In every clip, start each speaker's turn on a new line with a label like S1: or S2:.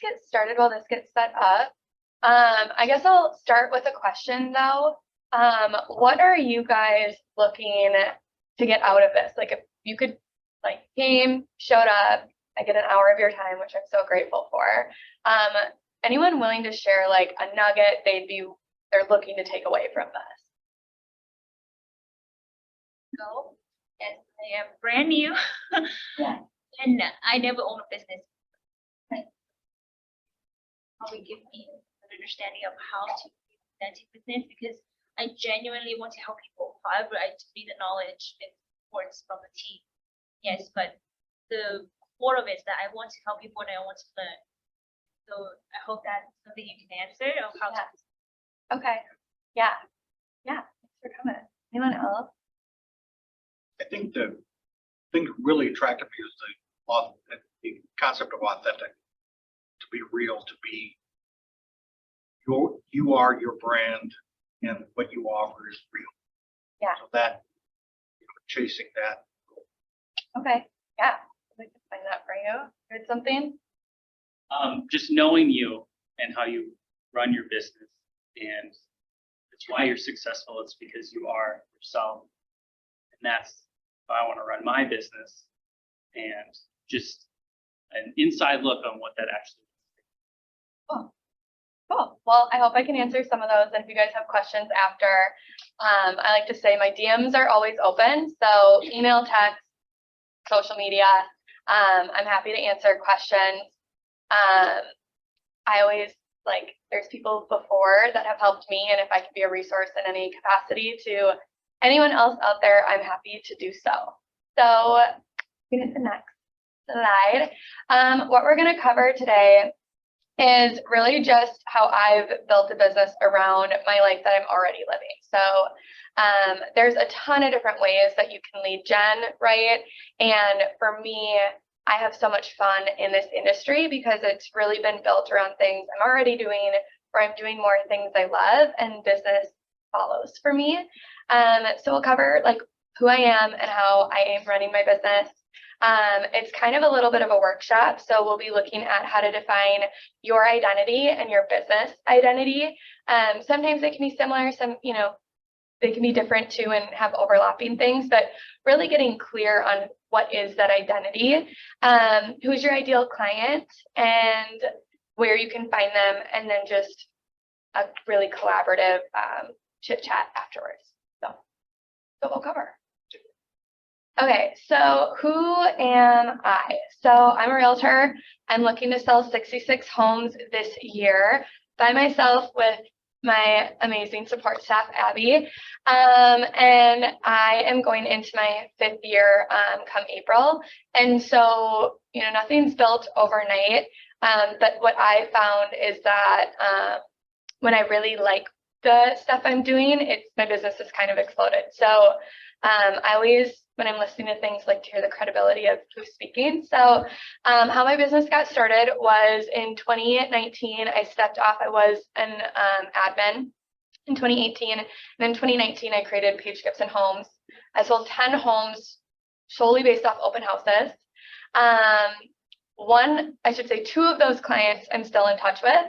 S1: get started while this gets set up. I guess I'll start with a question though. What are you guys looking to get out of this? Like if you could came, showed up, I get an hour of your time, which I'm so grateful for. Anyone willing to share like a nugget they're looking to take away from this?
S2: No, and I am brand new.
S1: Yeah.
S2: And I never owned a business. Probably give me an understanding of how to manage business, because I genuinely want to help people. However, I need the knowledge and words from the team. Yes, but the core of it is that I want to help people and I want to learn. So I hope that's something you can answer of how to.
S1: Okay. Yeah. Yeah. Thanks for coming. Anyone else?
S3: I think the thing that really attracted me is the concept of authentic, to be real, to be you are your brand, and what you offer is real.
S1: Yeah.
S3: So that chasing that.
S1: Okay. Yeah. I'd like to find that for you. Heard something?
S4: Just knowing you and how you run your business, and it's why you're successful. It's because you are yourself, and that's how I want to run my business. And just an inside look on what that actually is.
S1: Cool. Cool. Well, I hope I can answer some of those. And if you guys have questions after, I like to say my DMs are always open. So email, text, social media. I'm happy to answer questions. I always there's people before that have helped me, and if I can be a resource in any capacity to anyone else out there, I'm happy to do so. So get to the next slide. What we're going to cover today is really just how I've built a business around my life that I'm already living. So there's a ton of different ways that you can lead gen, right? And for me, I have so much fun in this industry because it's really been built around things I'm already doing, or I'm doing more things I love, and business follows for me. So we'll cover who I am and how I am running my business. It's kind of a little bit of a workshop, so we'll be looking at how to define your identity and your business identity. Sometimes they can be similar, they can be different too and have overlapping things, but really getting clear on what is that identity, who's your ideal client, and where you can find them, and then just a really collaborative chit chat afterwards. So we'll cover. Okay, so who am I? So I'm a realtor. I'm looking to sell 66 homes this year by myself with my amazing support staff, Abby. And I am going into my 5th year come April. And so, nothing's built overnight. But what I found is that when I really like the stuff I'm doing, my business has kind of exploded. So I always, when I'm listening to things, like to hear the credibility of who's speaking. So how my business got started was in 2019. I stepped off. I was an admin in 2018. And in 2019, I created Paige Gibson Homes. I sold 10 homes solely based off open houses. Two of those clients I'm still in touch with,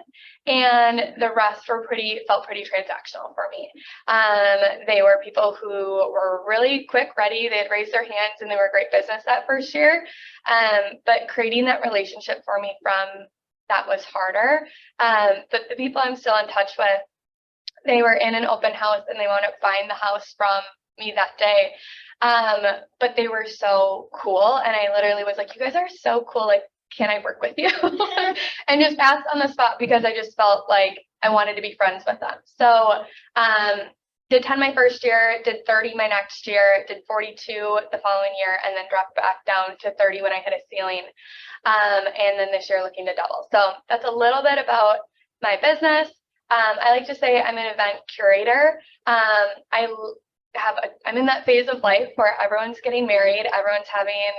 S1: and the rest felt pretty transactional for me. They were people who were really quick, ready. They had raised their hands and they were a great business that first year. But creating that relationship for me from that was harder. But the people I'm still in touch with, they were in an open house and they wound up buying the house from me that day. But they were so cool. And I literally was like, you guys are so cool. Can I work with you? And just asked on the spot because I just felt like I wanted to be friends with them. So did 10 my first year, did 30 my next year, did 42 the following year, and then dropped back down to 30 when I hit a ceiling. And then this year looking to double. So that's a little bit about my business. I like to say I'm an event curator. I'm in that phase of life where everyone's getting married, everyone's having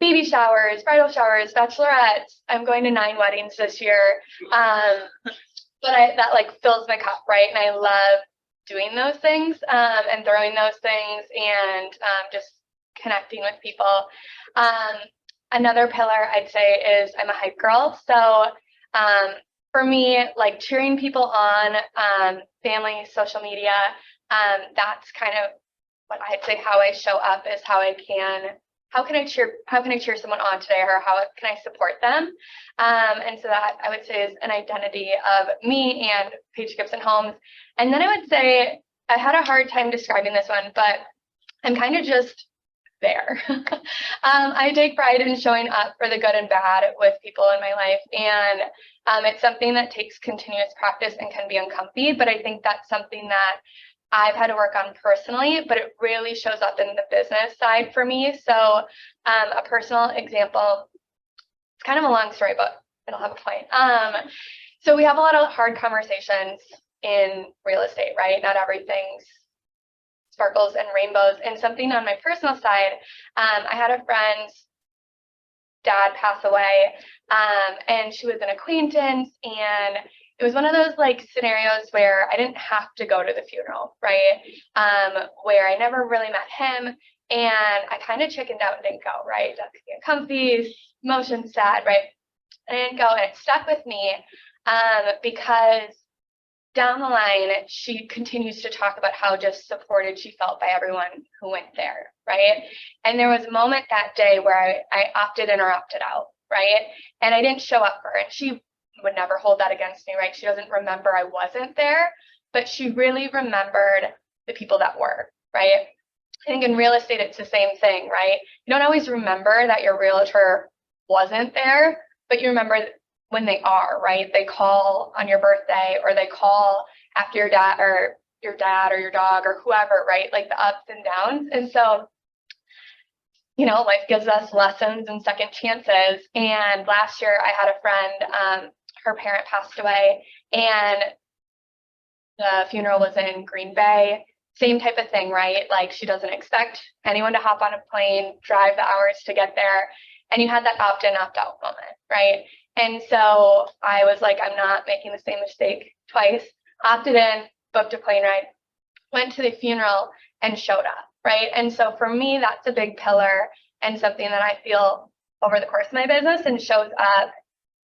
S1: baby showers, bridal showers, bachelorettes. I'm going to 9 weddings this year. But that fills my cup, right? And I love doing those things and throwing those things and just connecting with people. Another pillar I'd say is I'm a hype girl. So For me, like cheering people on, family, social media, that's kind of what I'd say how I show up is how can I cheer someone on today, or how can I support them? And so that I would say is an identity of me and Paige Gibson Homes. And then I would say I had a hard time describing this one, but I'm kind of just there. I take pride in showing up for the good and bad with people in my life. And it's something that takes continuous practice and can be uncomfy, but I think that's something that I've had to work on personally, but it really shows up in the business side for me. So a personal example, it's kind of a long story, but it'll have a point. So we have a lot of hard conversations in real estate, right? Not everything's sparkles and rainbows. And something on my personal side, I had a friend's dad pass away, and she was an acquaintance, and it was one of those like scenarios where I didn't have to go to the funeral, right? Where I never really met him, and I kind of chickened out and didn't go, right? That could be comfy, emotion sad, right? I didn't go, and it stuck with me because down the line, she continues to talk about how just supported she felt by everyone who went there, right? And there was a moment that day where I opted in or opted out, right? And I didn't show up for her, and she would never hold that against me, right? She doesn't remember I wasn't there, but she really remembered the people that were, right? I think in real estate, it's the same thing, right? You don't always remember that your realtor wasn't there, but you remember when they are, right? They call on your birthday, or they call after your dad or your dog or whoever, right? Like the ups and downs. And so, you know, life gives us lessons and second chances. And last year I had a friend, her parent passed away, and the funeral was in Green Bay. Same type of thing, right? Like she doesn't expect anyone to hop on a plane, drive the hours to get there. And you had that opt-in, opt-out moment, right? And so I was like, I'm not making the same mistake twice. Opted in, booked a plane ride, went to the funeral, and showed up, right? And so for me, that's a big pillar and something that I feel over the course of my business and shows up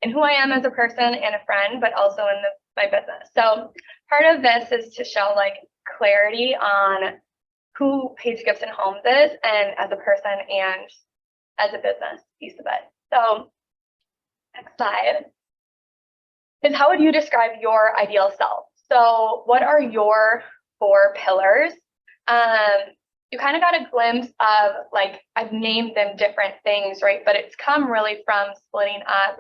S1: in who I am as a person and a friend, but also in my business. So part of this is to show like clarity on who Paige Gibson Homes is, and as a person and as a business piece of it. So next slide is how would you describe your ideal self? So what are your 4 pillars? You kind of got a glimpse of like, I've named them different things, right? But it's come really from splitting up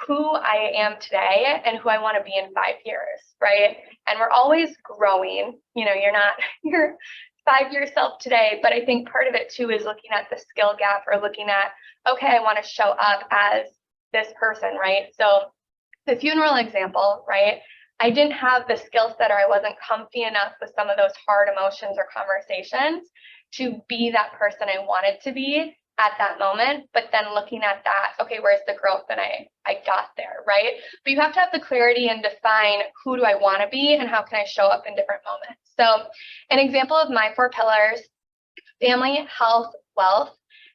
S1: who I am today and who I want to be in 5 years, right? And we're always growing. You know, you're not your 5-year self today, but I think part of it too is looking at the skill gap, or looking at, okay, I want to show up as this person, right? So the funeral example, right? I didn't have the skill set, or I wasn't comfy enough with some of those hard emotions or conversations to be that person I wanted to be at that moment. But then looking at that, okay, where's the growth? And I got there, right? But you have to have the clarity and define who do I want to be and how can I show up in different moments. So an example of my 4 pillars: family, health, wealth.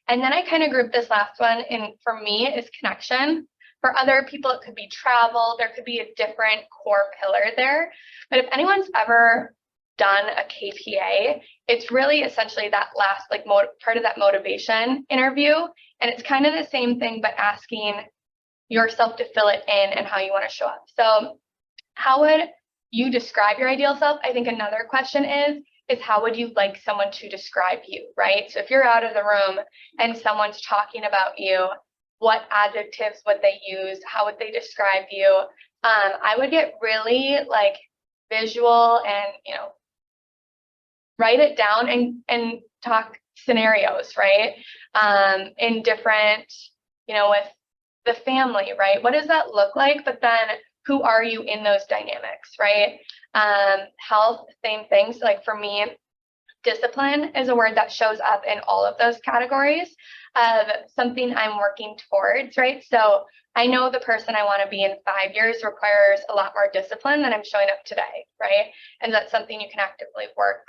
S1: And then I kind of grouped this last one in, for me, is connection. For other people, it could be travel. There could be a different core pillar there. But if anyone's ever done a KPA, it's really essentially that last like part of that motivation interview. And it's kind of the same thing, but asking yourself to fill it in and how you want to show up. So how would you describe your ideal self? I think another question is how would you like someone to describe you, right? So if you're out of the room and someone's talking about you, what adjectives would they use? How would they describe you? I would get really like visual and, you know, write it down and talk scenarios, right? In different, you know, with the family, right? What does that look like? But then who are you in those dynamics, right? Health, same things. So like for me, discipline is a word that shows up in all of those categories of something I'm working towards, right? So I know the person I want to be in 5 years requires a lot more discipline than I'm showing up today, right? And that's something you can actively work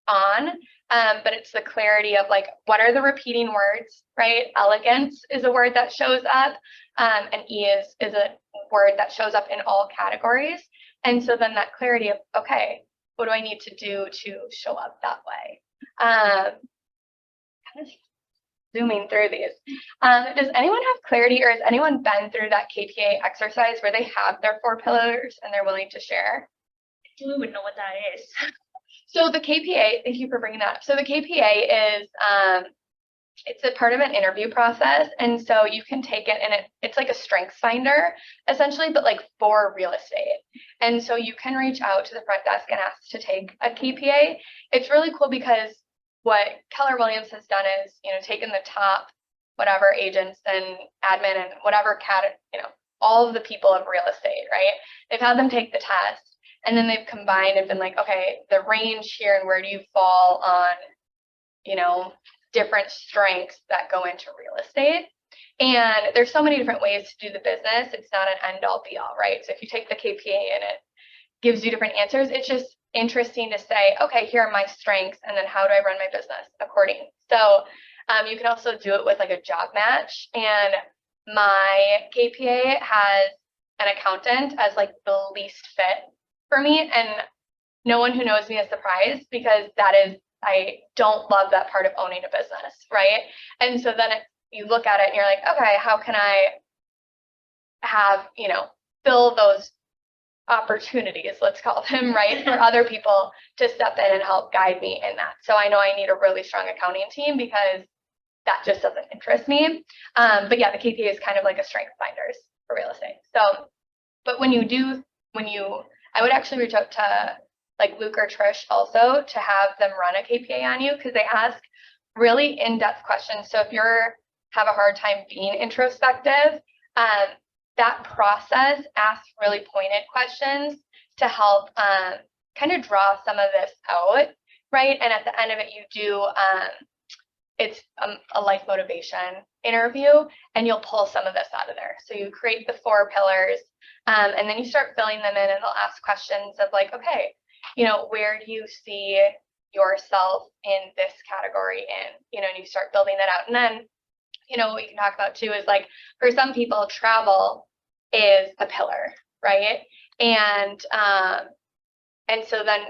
S1: on. But it's the clarity of like, what are the repeating words, right? Elegance is a word that shows up, and ease is a word that shows up in all categories. And so then that clarity of, okay, what do I need to do to show up that way? Kind of zooming through these. Does anyone have clarity, or has anyone been through that KPA exercise where they have their 4 pillars and they're willing to share?
S2: Do we know what that is?
S1: So the KPA, thank you for bringing that up. So the KPA is, it's a part of an interview process. And so you can take it and it's like a strengths finder essentially, but like for real estate. And so you can reach out to the front desk and ask to take a KPA. It's really cool because what Keller Williams has done is, taken the top, whatever agents and admin and whatever all of the people of real estate, right? They've had them take the test. And then they've combined and been like, okay, the range here and where do you fall on, different strengths that go into real estate. And there's so many different ways to do the business. It's not an end all be all, right? So if you take the KPA and it gives you different answers, it's just interesting to say, okay, here are my strengths. And then how do I run my business according? So you can also do it with like a job match. And my KPA has an accountant as like the least fit for me, and no one who knows me is surprised because I don't love that part of owning a business, right? And so then you look at it and you're like, okay, how can I have, fill those opportunities, let's call them, right, for other people to step in and help guide me in that. So I know I need a really strong accounting team because that just doesn't interest me. But yeah, the KPA is kind of like a strength finders for real estate. So, but I would actually reach out to like Luke or Trish also to have them run a KPA on you because they ask really in-depth questions. So if have a hard time being introspective, that process asks really pointed questions to help kind of draw some of this out, right? And at the end of it, you do, it's a life motivation interview, and you'll pull some of this out of there. So you create the 4 pillars, and then you start filling them in, and they'll ask questions of like, okay, where do you see yourself in this category and you start building that out. And then, what we can talk about too is like, for some people, travel is a pillar, right? And so then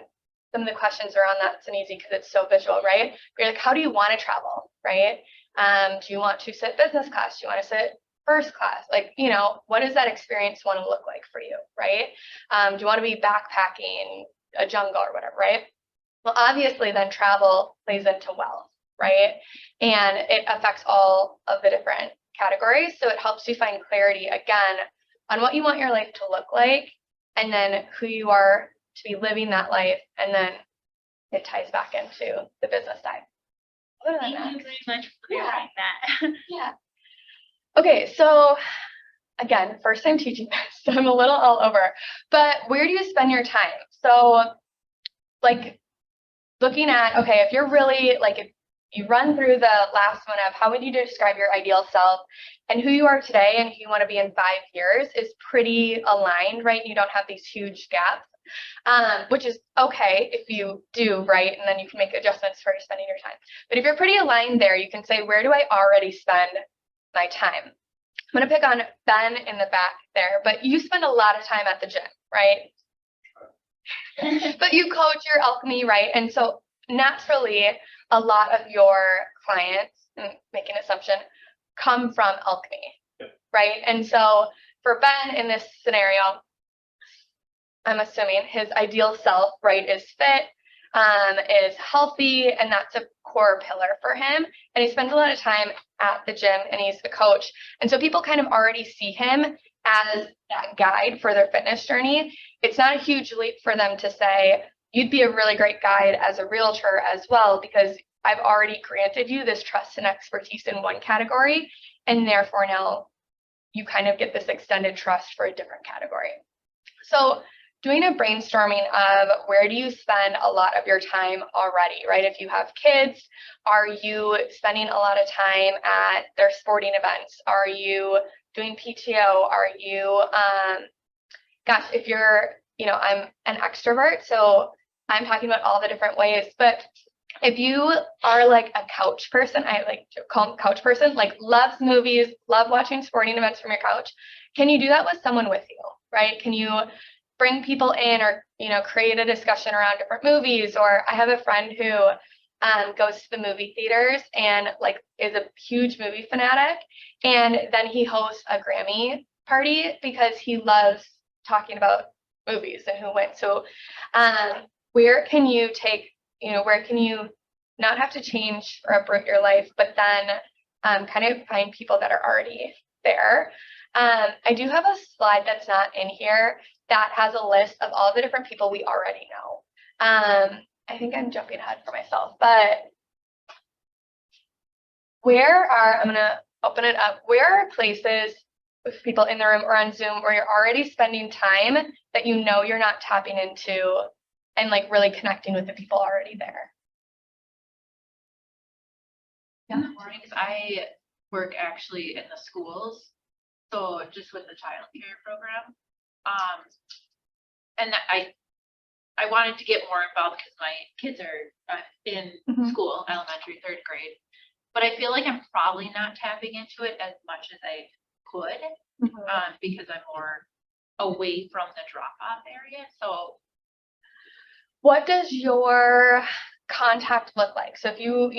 S1: some of the questions around that's an easy because it's so visual, right? You're like, how do you want to travel, right? Do you want to sit business class? Do you want to sit first class? Like, what does that experience want to look like for you, right? Do you want to be backpacking a jungle or whatever, right? Well, obviously then travel plays into wealth, right? And it affects all of the different categories. So it helps you find clarity again on what you want your life to look like, and then who you are to be living that life. And then it ties back into the business side.
S2: Thank you very much for clarifying that.
S1: Yeah. Okay, so again, first time teaching this, so I'm a little all over, but where do you spend your time? So like looking at, okay, if you're really like, if you run through the last one of how would you describe your ideal self and who you are today and who you want to be in 5 years is pretty aligned, right? You don't have these huge gaps, which is okay if you do, right? And then you can make adjustments for spending your time. But if you're pretty aligned there, you can say, where do I already spend my time? I'm going to pick on Ben in the back there, but you spend a lot of time at the gym, right? But you coach your alchemy, right? And so naturally, a lot of your clients, make an assumption, come from alchemy, right? And so for Ben in this scenario, I'm assuming his ideal self, right, is fit, is healthy, and that's a core pillar for him. And he spends a lot of time at the gym, and he's a coach. And so people kind of already see him as that guide for their fitness journey. It's not a huge leap for them to say, you'd be a really great guide as a realtor as well, because I've already granted you this trust and expertise in one category, and therefore now you kind of get this extended trust for a different category. So doing a brainstorming of where do you spend a lot of your time already, right? If you have kids, are you spending a lot of time at their sporting events? Are you doing PTO? Are you, gosh, if you're, I'm an extrovert, so I'm talking about all the different ways, but if you are like a couch person, I like to call them couch person, like loves movies, love watching sporting events from your couch, can you do that with someone with you, right? Can you bring people in or, create a discussion around different movies? Or I have a friend who goes to the movie theaters and like is a huge movie fanatic. And then he hosts a Grammy party because he loves talking about movies and who went. So where can you take, where can you not have to change or uproot your life, but then kind of find people that are already there. I do have a slide that's not in here that has a list of all the different people we already know. I think I'm jumping ahead for myself, but I'm going to open it up. Where are places with people in the room or on Zoom where you're already spending time that you're not tapping into and like really connecting with the people already there?
S5: In the mornings, I work actually in the schools, so just with the child care program. And I wanted to get more involved because my kids are in school, elementary, 3rd grade. But I feel like I'm probably not tapping into it as much as I could because I'm more away from the drop-off area. So
S1: what does your contact look like? So if you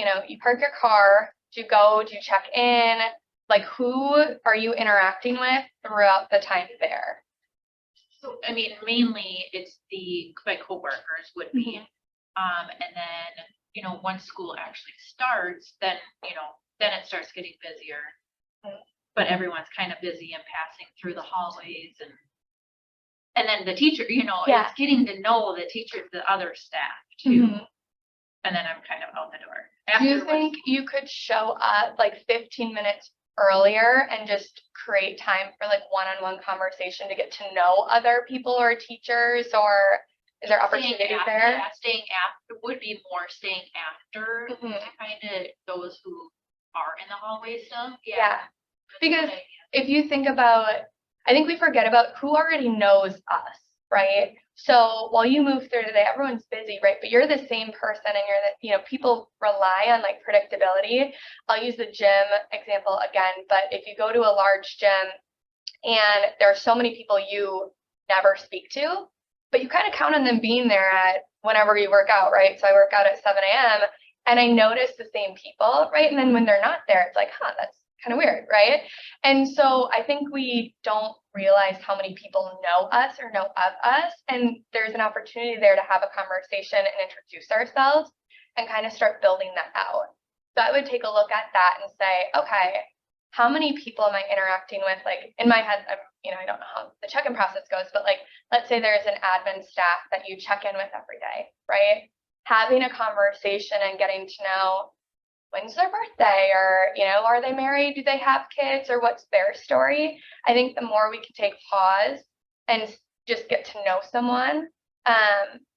S1: park your car, do you check in? Like, who are you interacting with throughout the time there?
S5: So, I mean, mainly it's my coworkers would be, and then, once school actually starts, then it starts getting busier, but everyone's kind of busy and passing through the hallways and then the teacher, it's getting to know the teachers, the other staff too. And then I'm kind of out the door.
S1: Do you think you could show up like 15 minutes earlier and just create time for like one-on-one conversation to get to know other people or teachers, or is there opportunity there?
S5: Yeah, staying after would be more staying after to kind of those who are in the hallway still.
S1: Yeah. Because if you think about, I think we forget about who already knows us, right? So while you move through today, everyone's busy, right? But you're the same person and people rely on like predictability. I'll use the gym example again, but if you go to a large gym and there are so many people you never speak to, but you kind of count on them being there at whenever you work out, right? So I work out at 7 a.m. and I notice the same people, right? And then when they're not there, it's like, that's kind of weird, right? And so I think we don't realize how many people know us or know of us, and there's an opportunity there to have a conversation and introduce ourselves and kind of start building that out. So I would take a look at that and say, okay, how many people am I interacting with? Like in my head, I don't know how the check-in process goes, but like, let's say there's an admin staff that you check in with every day, right? Having a conversation and getting to know when's their birthday, or, are they married? Do they have kids, or what's their story? I think the more we can take pause and just get to know someone,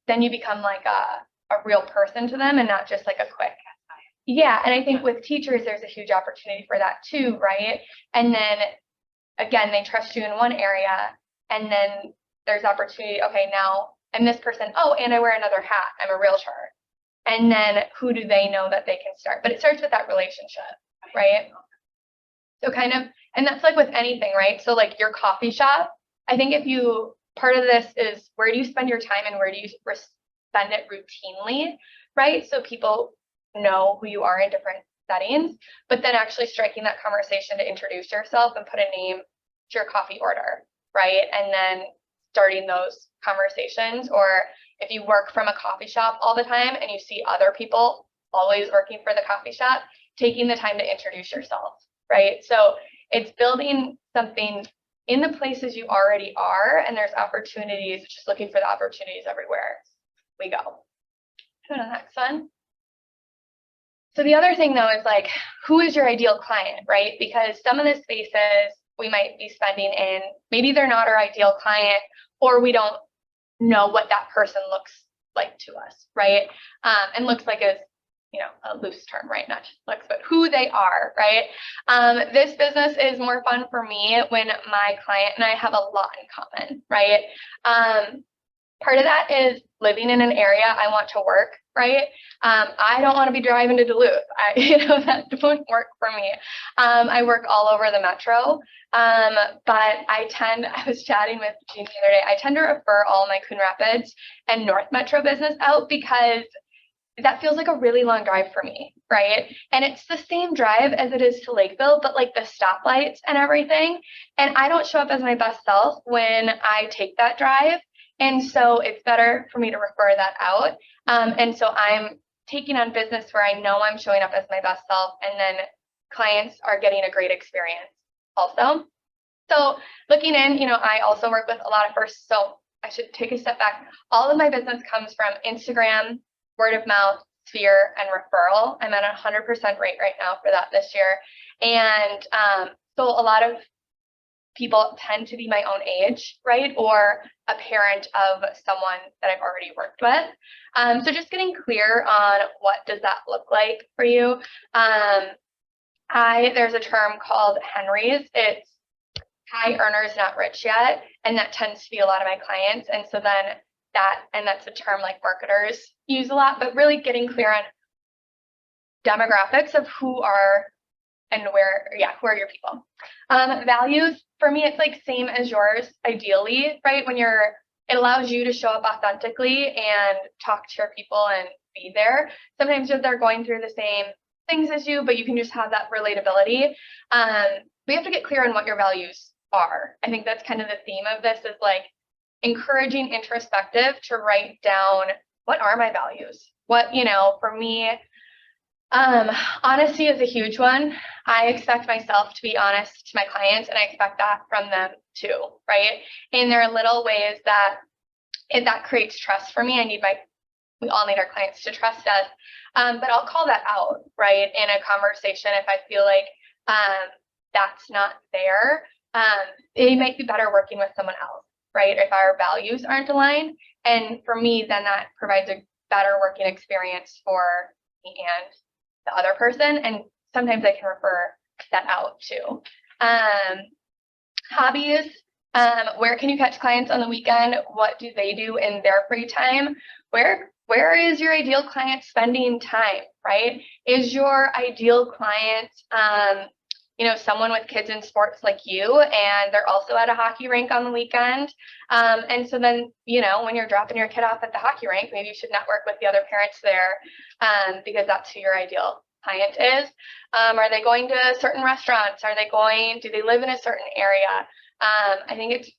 S1: then you become like a real person to them and not just like a quick. Yeah. And I think with teachers, there's a huge opportunity for that too, right? And then again, they trust you in one area, and then there's opportunity. Okay, now I'm this person. Oh, and I wear another hat. I'm a realtor. And then who do they know that they can start? But it starts with that relationship, right? So kind of, and that's like with anything, right? So like your coffee shop, I think part of this is where do you spend your time and where do you spend it routinely, right? So people know who you are in different settings, but then actually striking that conversation to introduce yourself and put a name to your coffee order, right? And then starting those conversations. Or if you work from a coffee shop all the time and you see other people always working for the coffee shop, taking the time to introduce yourself, right? So it's building something in the places you already are, and there's opportunities, just looking for the opportunities everywhere we go. Go to the next one. So the other thing though is like, who is your ideal client, right? Because some of the spaces we might be spending in, maybe they're not our ideal client, or we don't know what that person looks like to us, right? And looks like is, a loose term, right? Not just looks, but who they are, right? This business is more fun for me when my client and I have a lot in common, right? part of that is living in an area I want to work, right? I don't want to be driving to Duluth. That won't work for me. I work all over the metro, but I was chatting with Jean the other day, I tend to refer all my Coon Rapids and North Metro business out because that feels like a really long drive for me, right? And it's the same drive as it is to Lakeville, but like the stoplights and everything. And I don't show up as my best self when I take that drive. And so it's better for me to refer that out. And so I'm taking on business where I know I'm showing up as my best self, and then clients are getting a great experience also. So looking in, I also work with a lot of first, so I should take a step back. All of my business comes from Instagram, word of mouth, sphere, and referral. I'm at a 100% rate right now for that this year. And so a lot of people tend to be my own age, right? Or a parent of someone that I've already worked with. So just getting clear on what does that look like for you. There's a term called Henry's. It's high earners, not rich yet. And that tends to be a lot of my clients. And so then that's a term like marketers use a lot, but really getting clear on demographics of who are who are your people. Values, for me, it's like same as yours, ideally, right? It allows you to show up authentically and talk to your people and be there. Sometimes they're going through the same things as you, but you can just have that relatability. We have to get clear on what your values are. I think that's kind of the theme of this, is like encouraging introspective to write down, what are my values? For me, honesty is a huge one. I expect myself to be honest to my clients, and I expect that from them too, right? And there are little ways that creates trust for me. We all need our clients to trust us. But I'll call that out, right, in a conversation if I feel like that's not there. It might be better working with someone else, right? If our values aren't aligned. And for me, then that provides a better working experience for me and the other person. And sometimes I can refer that out too. Hobbies, where can you catch clients on the weekend? What do they do in their free time? Where is your ideal client spending time, right? Is your ideal client, someone with kids in sports like you, and they're also at a hockey rink on the weekend? And so then, when you're dropping your kid off at the hockey rink, maybe you should network with the other parents there, because that's who your ideal client is. Are they going to certain restaurants? Do they live in a certain area? I think it's,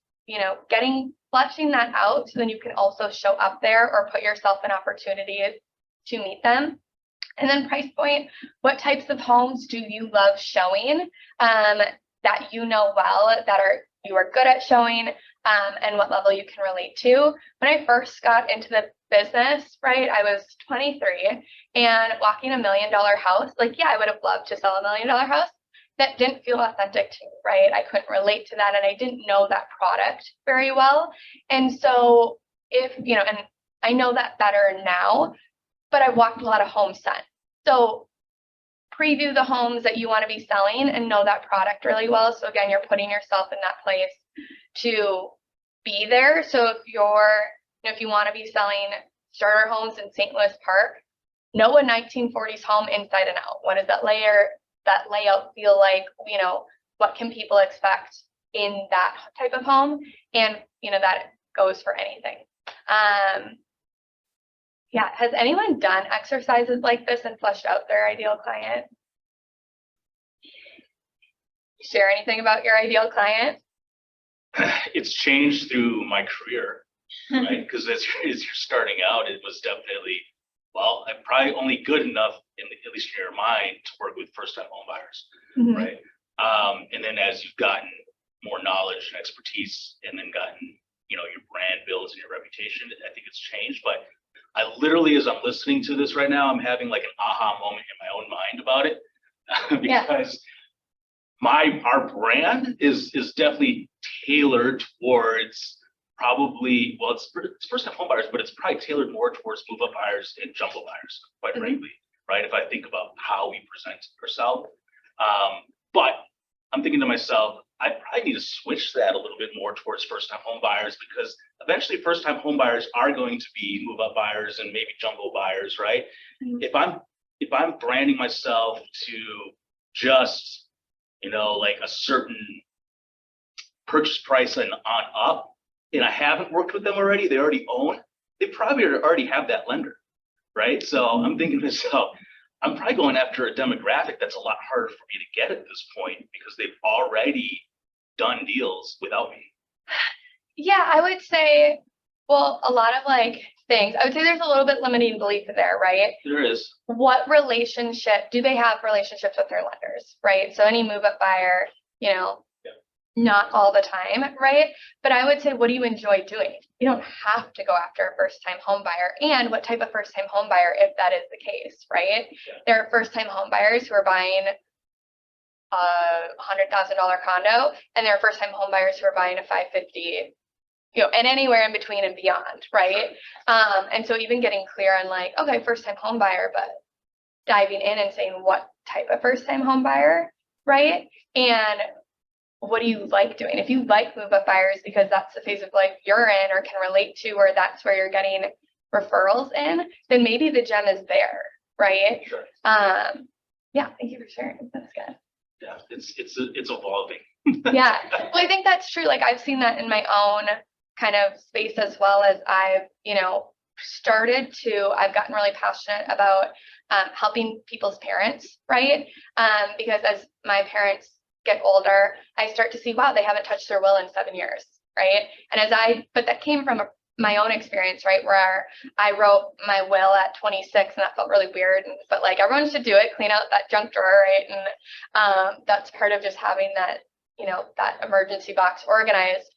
S1: fleshing that out so then you can also show up there or put yourself in opportunities to meet them. And then price point, what types of homes do you love showing that well, you are good at showing, and what level you can relate to? When I first got into the business, right, I was 23 and walking $1 million house, I would have loved to sell $1 million house. That didn't feel authentic to me, right? I couldn't relate to that, and I didn't know that product very well. And so and I know that better now, but I've walked a lot of homes since. So preview the homes that you want to be selling and know that product really well. So again, you're putting yourself in that place to be there. So if you want to be selling starter homes in St. Louis Park, know a 1940s home inside and out. What does that layout feel like? What can people expect in that type of home? And that goes for anything. Has anyone done exercises like this and fleshed out their ideal client? Share anything about your ideal client?
S6: It's changed through my career, right? Because as you're starting out, it was definitely, I'm probably only good enough, at least in your mind, to work with first-time home buyers,
S1: Mm-hmm.
S6: right? And then as you've gotten more knowledge and expertise, and then gotten, your brand builds and your reputation, I think it's changed. But I literally, as I'm listening to this right now, I'm having like an aha moment in my own mind about it, because our brand is definitely tailored towards probably, it's first-time home buyers, but it's probably tailored more towards move-up buyers and jumbo buyers, quite frankly, right? If I think about how we present ourselves. But I'm thinking to myself, I probably need to switch that a little bit more towards first-time home buyers, because eventually first-time home buyers are going to be move-up buyers and maybe jumbo buyers, right?
S1: Mhm.
S6: If I'm branding myself to just, like a certain purchase price and on up, and I haven't worked with them already, they already own, they probably already have that lender, right? So I'm thinking to myself, I'm probably going after a demographic that's a lot harder for me to get at this point, because they've already done deals without me.
S1: Yeah, I would say, well, a lot of like things. I would say there's a little bit limiting belief there, right?
S6: There is.
S1: What relationship do they have relationships with their lenders, right? So any move up buyer,
S6: Yeah.
S1: not all the time, right? But I would say, what do you enjoy doing? You don't have to go after a first time home buyer. And what type of first time home buyer, if that is the case, right?
S6: Yeah.
S1: There are first time home buyers who are buying a $100,000 condo, and there are first time home buyers who are buying a 550, and anywhere in between and beyond, right? And so even getting clear on like, okay, first time home buyer, but diving in and saying what type of first time home buyer, right? And what do you like doing? If you like move up buyers because that's the phase of life you're in or can relate to, or that's where you're getting referrals in, then maybe the gem is there, right?
S6: Sure.
S1: Yeah, thank you for sharing. That's good.
S6: Yeah, it's evolving.
S1: Yeah, well, I think that's true. Like I've seen that in my own kind of space, as well as I've, I've gotten really passionate about helping people's parents, right? Because as my parents get older, I start to see, wow, they haven't touched their will in 7 years, right? And but that came from my own experience, right? Where I wrote my will at 26 and that felt really weird, but like everyone should do it, clean out that junk drawer, right? And that's part of just having that, that emergency box organized.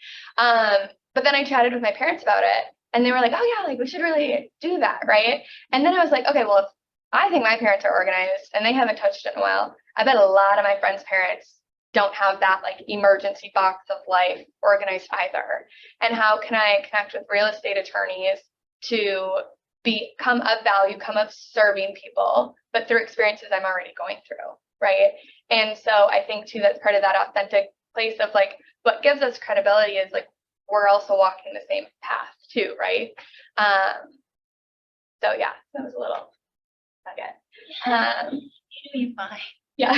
S1: But then I chatted with my parents about it and they were like, oh yeah, like we should really do that, right? And then I was like, okay, well, if I think my parents are organized and they haven't touched it in a while, I bet a lot of my friends' parents don't have that like emergency box of life organized either. And how can I connect with real estate attorneys to become of value, come of serving people, but through experiences I'm already going through, right? And so I think too, that's part of that authentic place of like, what gives us credibility is like, we're also walking the same path too, right? So yeah, that was a little nugget.
S2: You're doing fine.
S1: Yeah.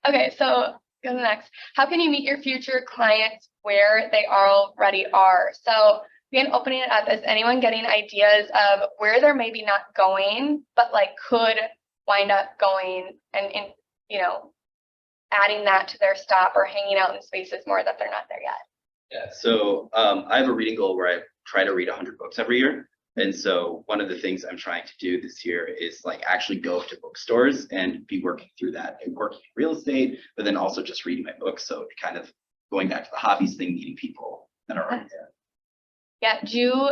S1: Okay, so go to the next. How can you meet your future clients where they already are? So again, opening it up, is anyone getting ideas of where they're maybe not going, but like could wind up going and adding that to their stop or hanging out in spaces more that they're not there yet?
S7: Yeah, so I have a reading goal where I try to read 100 books every year. And so one of the things I'm trying to do this year is like actually go to bookstores and be working through that and working in real estate, but then also just reading my books. So kind of going back to the hobbies thing, meeting people that are already there.
S1: Yeah,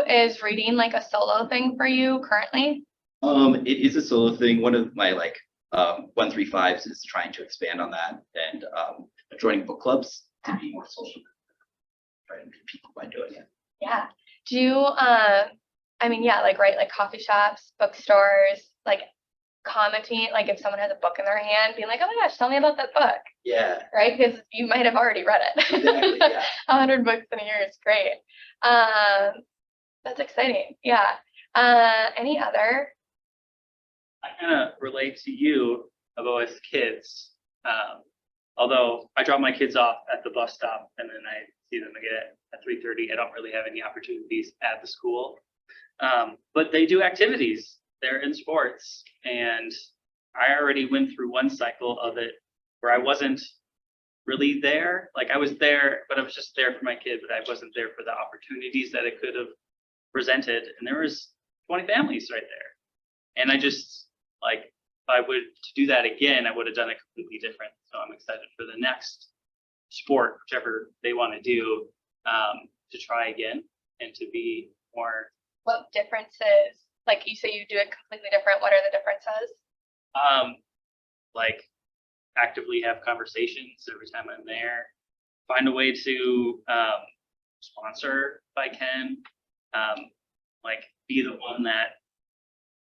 S1: is reading like a solo thing for you currently?
S7: It is a solo thing. One of my 135s is trying to expand on that and joining book clubs to be more social, trying to meet people by doing it.
S1: Yeah. Like coffee shops, bookstores, like commenting, like if someone has a book in their hand, being like, oh my gosh, tell me about that book.
S7: Yeah.
S1: Right? Because you might have already read it.
S7: Exactly, yeah.
S1: 100 books in a year is great. That's exciting. Yeah. Any other?
S4: I kind of relate to you about as kids. Although I drop my kids off at the bus stop and then I see them again at 3:30. I don't really have any opportunities at the school. But they do activities. They're in sports. And I already went through one cycle of it where I wasn't really there. Like I was there, but I was just there for my kid, but I wasn't there for the opportunities that it could have presented. And there was 20 families right there. And I just if I would to do that again, I would have done it completely different. So I'm excited for the next sport, whichever they want to do, to try again and to be more.
S1: What differences? Like you say you do it completely different. What are the differences?
S4: Actively have conversations every time I'm there. Find a way to sponsor if I can. Be the one that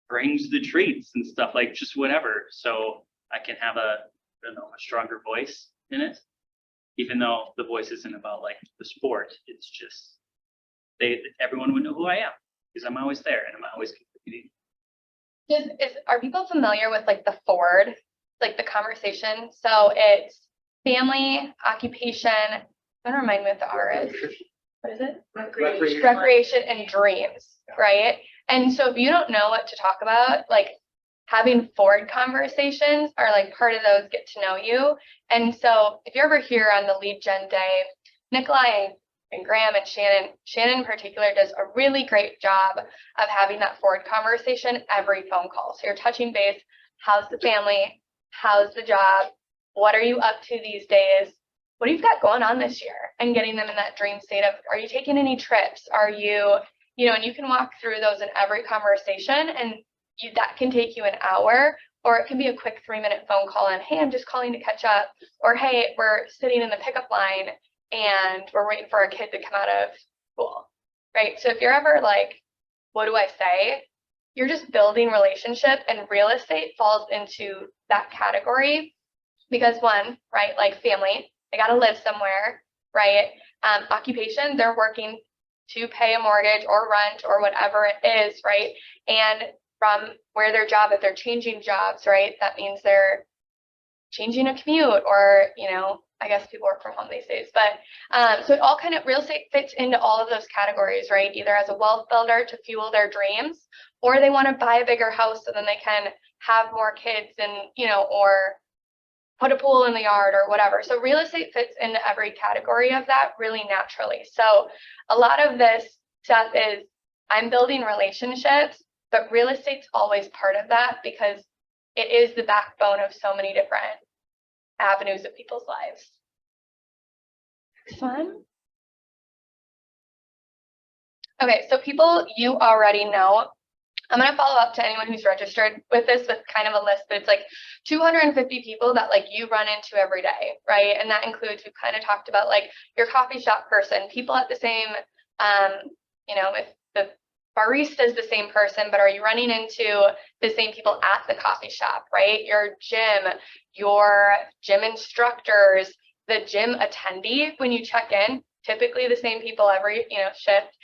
S4: brings the treats and stuff, like just whatever. So I can have a I don't know, a stronger voice in it. Even though the voice isn't about like the sport, it's just everyone would know who I am because I'm always there and I'm always contributing.
S1: Are people familiar with like the Ford, like the conversation? So it's family, occupation. Don't remind me what the R is. What is it? Recreation and dreams, right? And so if you don't know what to talk about, like having Ford conversations are like part of those get to know you. And so if you're ever here on the lead gen day, Nikolai and Graham and Shannon in particular does a really great job of having that Ford conversation every phone call. So you're touching base. How's the family? How's the job? What are you up to these days? What have you got going on this year? And getting them in that dream state of, are you taking any trips? Are you, and you can walk through those in every conversation, and that can take you an hour, or it can be a quick 3-minute phone call and, hey, I'm just calling to catch up, or hey, we're sitting in the pickup line and we're waiting for a kid to come out of school, right? So if you're ever like, what do I say? You're just building relationship, and real estate falls into that category because one, right, like family, they got to live somewhere, right? Occupation, they're working to pay a mortgage or rent or whatever it is, right? And from where their job, if they're changing jobs, right, that means they're changing a commute, or, I guess people work from home these days, but so it all kind of, real estate fits into all of those categories, right? Either as a wealth builder to fuel their dreams, or they want to buy a bigger house so then they can have more kids and, or put a pool in the yard or whatever. So real estate fits into every category of that really naturally. So a lot of this stuff is, I'm building relationships, but real estate's always part of that because it is the backbone of so many different avenues of people's lives. Next one. Okay, so people you already know. I'm going to follow up to anyone who's registered with this with kind of a list, but it's like 250 people that like you run into every day, right? And that includes, we've kind of talked about like your coffee shop person, people at the same, if the barista is the same person, but are you running into the same people at the coffee shop, right? Your gym instructors, the gym attendee, when you check in, typically the same people every, shift.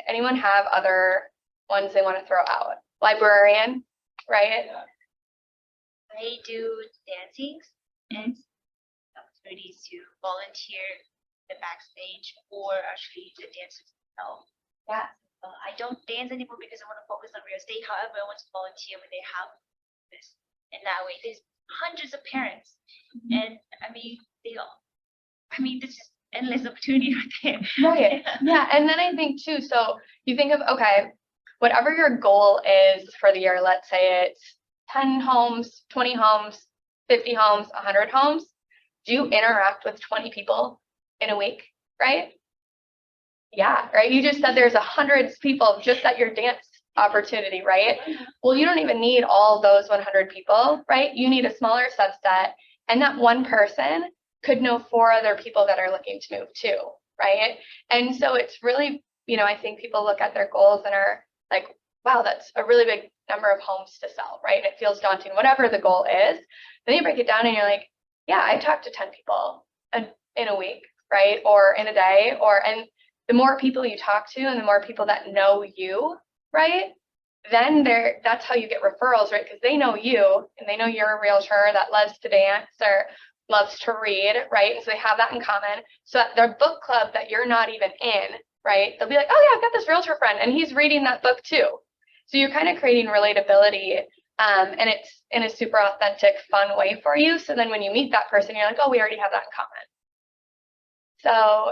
S1: Anyone have other ones they want to throw out? Librarian, right?
S2: I do dancings and opportunities to volunteer the backstage or actually the dancers themselves.
S1: Yeah.
S2: I don't dance anymore because I want to focus on real estate. However, I want to volunteer when they have this. And that way, there's hundreds of parents. And this is endless opportunity right there.
S1: Right. Yeah. And then I think too, so you think of, okay, whatever your goal is for the year, let's say it's 10 homes, 20 homes, 50 homes, 100 homes. Do you interact with 20 people in a week, right? Yeah, right. You just said there's 100 people just at your dance opportunity, right? Well, you don't even need all those 100 people, right? You need a smaller subset, and that one person could know 4 other people that are looking to move too, right? And so it's really, I think people look at their goals and are like, wow, that's a really big number of homes to sell, right? It feels daunting, whatever the goal is. Then you break it down and you're like, yeah, I talked to 10 people in a week, right? Or in a day, and the more people you talk to and the more people that know you, right? Then that's how you get referrals, right? Because they know you and they know you're a realtor that loves to dance or loves to read, right? And so they have that in common. So at their book club that you're not even in, right? They'll be like, oh yeah, I've got this realtor friend and he's reading that book too. So you're kind of creating relatability, and it's in a super authentic, fun way for you. So then when you meet that person, you're like, oh, we already have that in common. So,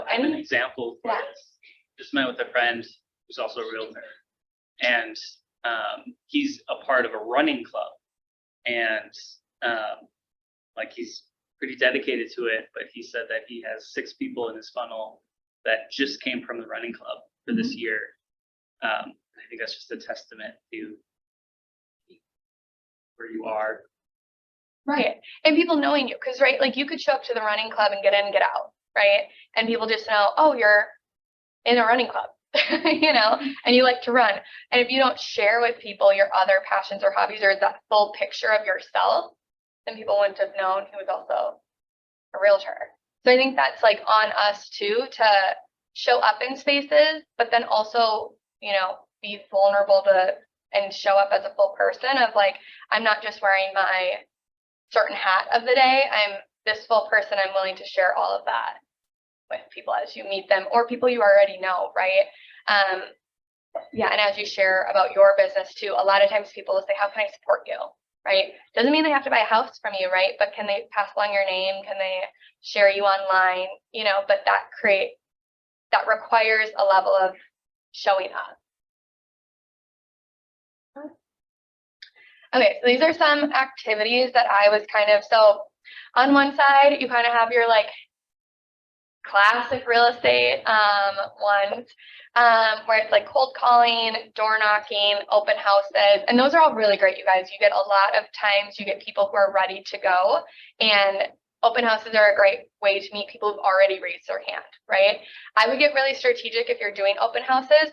S4: I have an example for this. Just met with a friend who's also a realtor, and he's a part of a running club, and he's pretty dedicated to it. But he said that he has 6 people in his funnel that just came from the running club for this year. I think that's just a testament to where you are.
S1: Right. And people knowing you, because, right, like you could show up to the running club and get in and get out, right? And people just know, oh, you're in a running club. you know, and you like to run. And if you don't share with people your other passions or hobbies or that full picture of yourself, then people wouldn't have known he was also a realtor. So I think that's like on us too, to show up in spaces, but then also, you know, be vulnerable to and show up as a full person of like, I'm not just wearing my certain hat of the day. I'm this full person. I'm willing to share all of that with people as you meet them or people you already know, right? Yeah, and as you share about your business too, a lot of times people will say, how can I support you, right? Doesn't mean they have to buy a house from you, right? But can they pass along your name? Can they share you online? You know, but that requires a level of showing up. Okay, so these are some activities that I was kind of, so on one side, you kind of have your like classic real estate ones, where it's like cold calling, door knocking, open houses, and those are all really great, you guys. You get a lot of times, you get people who are ready to go, and open houses are a great way to meet people who've already raised their hand, right? I would get really strategic if you're doing open houses.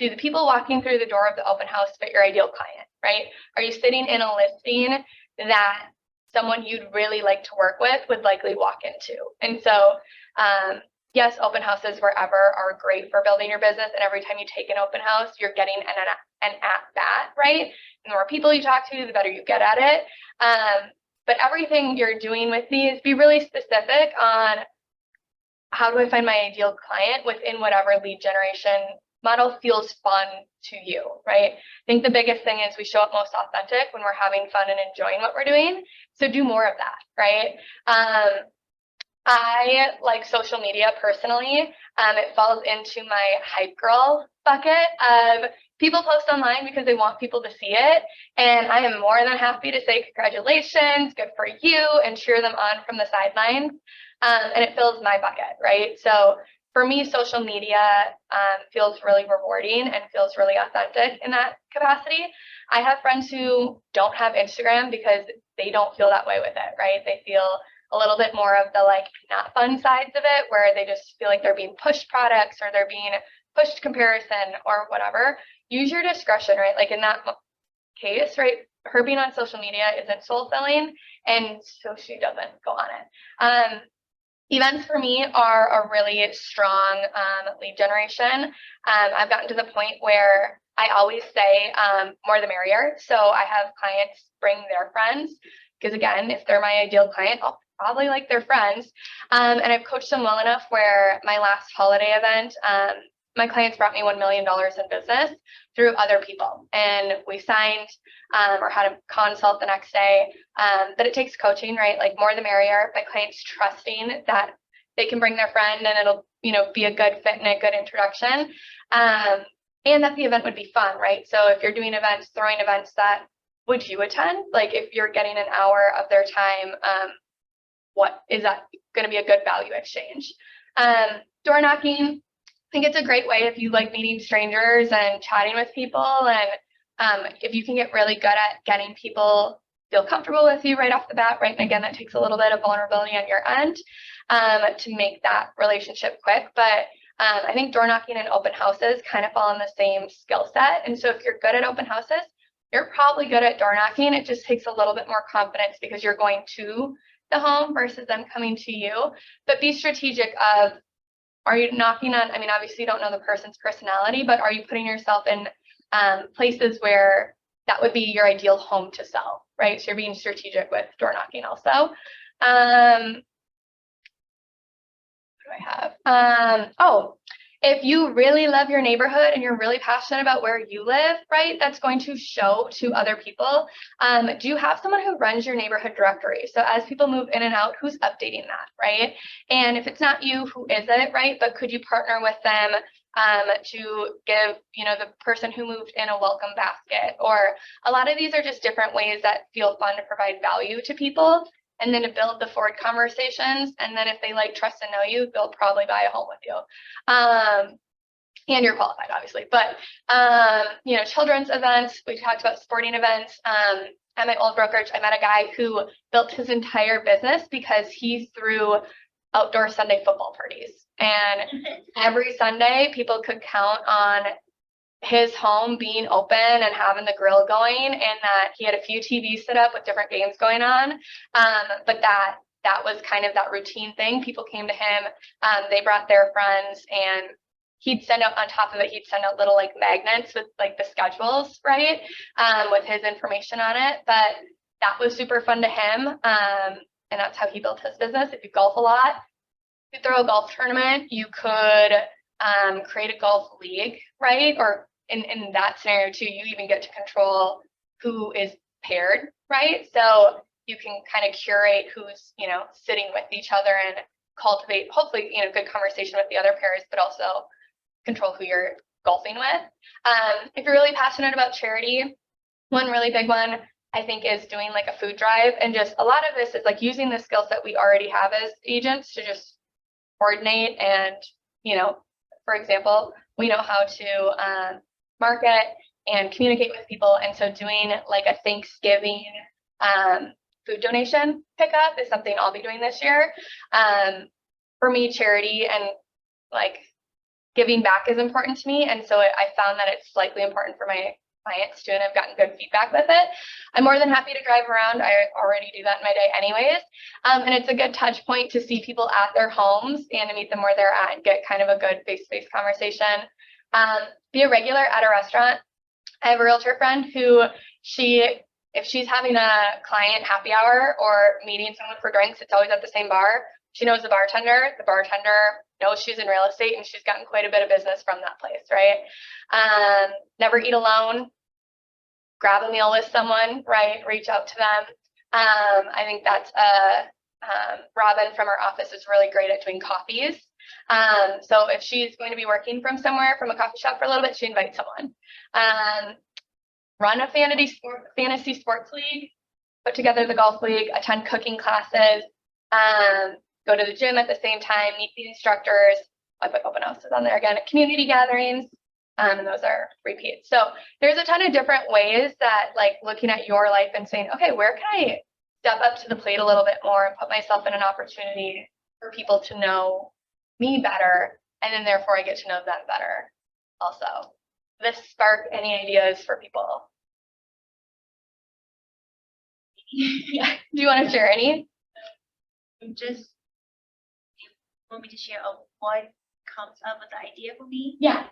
S1: Do the people walking through the door of the open house fit your ideal client, right? Are you sitting in a listing that someone you'd really like to work with would likely walk into? And so, yes, open houses wherever are great for building your business. And every time you take an open house, you're getting an at-bat, right? The more people you talk to, the better you get at it. But everything you're doing with these, be really specific on how do I find my ideal client within whatever lead generation model feels fun to you, right? I think the biggest thing is we show up most authentic when we're having fun and enjoying what we're doing. So do more of that, right? I like social media personally. It falls into my hype girl bucket of people post online because they want people to see it. And I am more than happy to say congratulations, good for you, and cheer them on from the sidelines. And it fills my bucket, right? So for me, social media feels really rewarding and feels really authentic in that capacity. I have friends who don't have Instagram because they don't feel that way with it, right? They feel a little bit more of the like not fun sides of it, where they just feel like they're being pushed products or they're being pushed comparison or whatever. Use your discretion, right? Like in that case, right? Her being on social media isn't soul filling, and so she doesn't go on it. Events for me are a really strong lead generation. I've gotten to the point where I always say more the merrier. So I have clients bring their friends because, again, if they're my ideal client, I'll probably like their friends. And I've coached them well enough where my last holiday event, my clients brought me $1 million in business through other people. And we signed or had a consult the next day. But it takes coaching, right? Like more the merrier. My clients trusting that they can bring their friend and it'll, you know, be a good fit and a good introduction. And that the event would be fun, right? So if you're doing events, throwing events that would you attend? Like if you're getting an hour of their time, what is that going to be a good value exchange? Door knocking. I think it's a great way if you like meeting strangers and chatting with people, and if you can get really good at getting people feel comfortable with you right off the bat, right? And again, that takes a little bit of vulnerability on your end to make that relationship quick. But I think door knocking and open houses kind of fall in the same skill set. And so if you're good at open houses, you're probably good at door knocking. It just takes a little bit more confidence because you're going to the home versus them coming to you. But be strategic of, are you knocking on, I mean, obviously you don't know the person's personality, but are you putting yourself in places where that would be your ideal home to sell, right? So you're being strategic with door knocking also. What do I have? If you really love your neighborhood and you're really passionate about where you live, right, that's going to show to other people. Do you have someone who runs your neighborhood directory? So as people move in and out, who's updating that, right? And if it's not you, who is it, right? But could you partner with them to give, you know, the person who moved in a welcome basket? Or a lot of these are just different ways that feel fun to provide value to people. And then to build the forward conversations. And then if they like, trust, and know you, they'll probably buy a home with you. And you're qualified, obviously. But, you know, children's events, we talked about sporting events. At my old brokerage, I met a guy who built his entire business because he threw outdoor Sunday football parties, And every Sunday, people could count on his home being open and having the grill going, and that he had a few TVs set up with different games going on. But that was kind of that routine thing. People came to him, they brought their friends, and he'd send out, on top of it, he'd send out little like magnets with like the schedules, right? With his information on it. But that was super fun to him. And that's how he built his business. If you golf a lot, you throw a golf tournament, you could create a golf league, right? Or in that scenario too, you even get to control who is paired, right? So you can kind of curate who's, you know, sitting with each other and cultivate, hopefully, you know, good conversation with the other pairs, but also control who you're golfing with. If you're really passionate about charity, one really big one I think is doing like a food drive, and just a lot of this is like using the skill set we already have as agents to just coordinate. And, you know, for example, we know how to market and communicate with people. And so doing like a Thanksgiving food donation pickup is something I'll be doing this year. For me, charity and like giving back is important to me. And so I found that it's slightly important for my clients too, and I've gotten good feedback with it. I'm more than happy to drive around. I already do that in my day anyways. And it's a good touch point to see people at their homes and to meet them where they're at and get kind of a good face-to-face conversation. Be a regular at a restaurant. I have a realtor friend who if she's having a client happy hour or meeting someone for drinks, it's always at the same bar. She knows the bartender knows she's in real estate, and she's gotten quite a bit of business from that place, right? Never eat alone. Grab a meal with someone, right? Reach out to them. I think that's Robin from our office is really great at doing coffees. So if she's going to be working from somewhere, from a coffee shop for a little bit, she invites someone. Run a fantasy sports league, put together the golf league, attend cooking classes, go to the gym at the same time, meet the instructors. I put open houses on there again, community gatherings, and those are repeats. So there's a ton of different ways that, like, looking at your life and saying, okay, where can I step up to the plate a little bit more and put myself in an opportunity for people to know me better, and then therefore I get to know them better also. This spark any ideas for people? Yeah. Do you want to share any?
S2: Just, you want me to share what comes up with the idea for me?
S1: Yeah.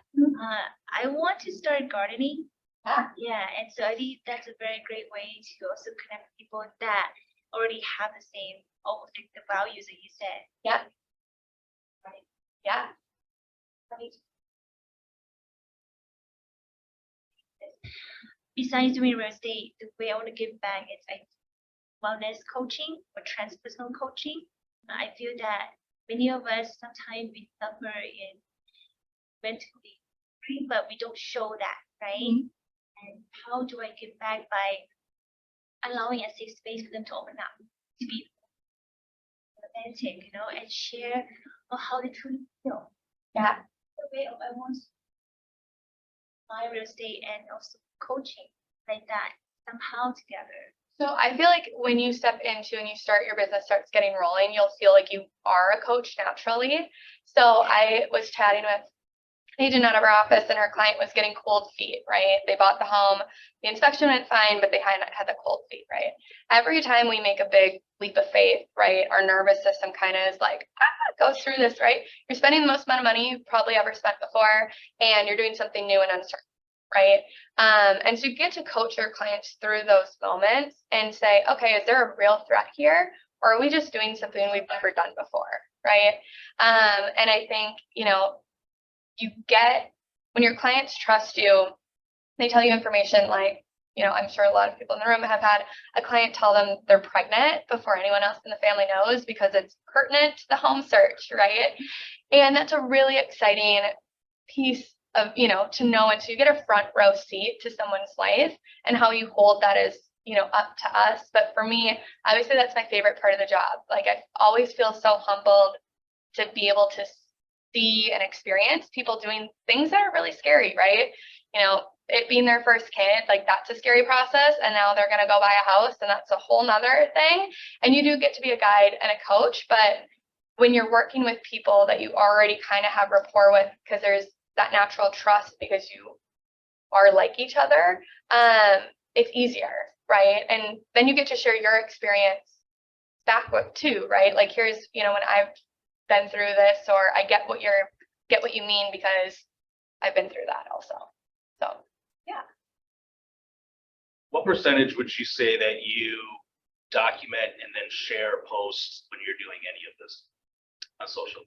S2: I want to start gardening.
S1: Yeah.
S2: And so I think that's a very great way to also connect with people that already have the same, almost like the values that you said.
S1: Yeah. Yeah.
S2: Besides doing real estate, the way I want to give back is like wellness coaching or transpersonal coaching. I feel that many of us sometimes we suffer in mentally, but we don't show that, right? Mm-hmm. And how do I give back by allowing a safe space for them to open up, to be authentic, and share how they truly feel.
S1: Yeah.
S2: The way of I want my real estate and also coaching like that somehow together.
S1: So I feel like when you step into and you start your business starts getting rolling, you'll feel like you are a coach naturally. So I was chatting with an agent out of our office, and her client was getting cold feet, right? They bought the home, the inspection went fine, but they had the cold feet, right? Every time we make a big leap of faith, right, our nervous system kind of is like, goes through this, right? You're spending the most amount of money you've probably ever spent before, and you're doing something new and uncertain, right? And so you get to coach your clients through those moments and say, okay, is there a real threat here? Or are we just doing something we've never done before, right? And I think, you get, when your clients trust you, they tell you information like, I'm sure a lot of people in the room have had a client tell them they're pregnant before anyone else in the family knows because it's pertinent to the home search, right? And that's a really exciting piece of, to know. And so you get a front row seat to someone's life, and how you hold that is, up to us. But for me, obviously that's my favorite part of the job. Like, I always feel so humbled to be able to see and experience people doing things that are really scary, right? It being their first kid, like, that's a scary process. And now they're going to go buy a house, and that's a whole nother thing. And you do get to be a guide and a coach, but when you're working with people that you already kind of have rapport with, because there's that natural trust because you are like each other, it's easier, right? And then you get to share your experience back with too, right? Like here's, when I've been through this, or I get what you mean because I've been through that also. So yeah.
S6: What percentage would you say that you document and then share posts when you're doing any of this on social?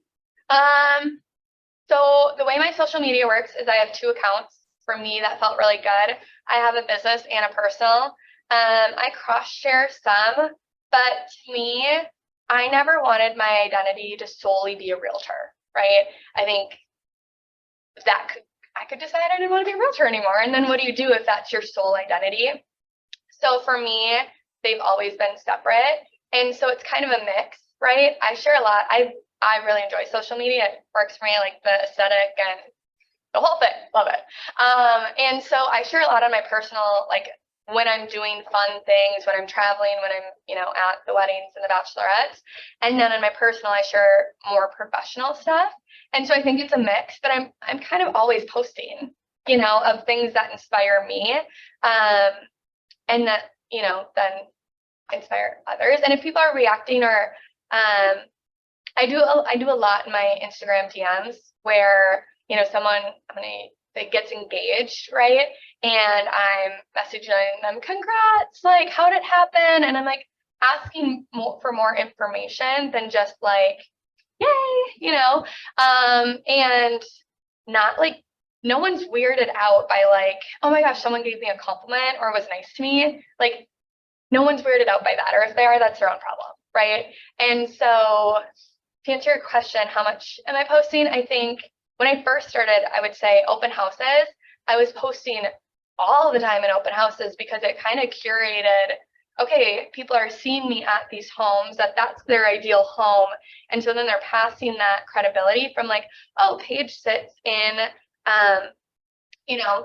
S1: So the way my social media works is I have 2 accounts. For me, that felt really good. I have a business and a personal. I cross share some, but to me, I never wanted my identity to solely be a realtor, right? I think I could decide I didn't want to be a realtor anymore. And then what do you do if that's your sole identity? So for me, they've always been separate. And so it's kind of a mix, right? I share a lot. I really enjoy social media. It works for me, like the aesthetic and the whole thing. Love it. And so I share a lot on my personal, like when I'm doing fun things, when I'm traveling, when I'm, at the weddings and the bachelorettes. And then on my personal, I share more professional stuff. And so I think it's a mix, but I'm kind of always posting, of things that inspire me. And that, then inspire others. And if people are reacting or, I do a lot in my Instagram DMs where, someone that gets engaged, right? And I'm messaging them, congrats, like, how did it happen? And I'm like asking for more information than just like, yay, and not like, no one's weirded out by like, oh my gosh, someone gave me a compliment or was nice to me. Like, no one's weirded out by that. Or if they are, that's their own problem, right? And so to answer your question, how much am I posting? I think when I first started, I would say open houses. I was posting all the time in open houses because it kind of curated, okay, people are seeing me at these homes, that's their ideal home. And so then they're passing that credibility from like, oh, Paige sits in,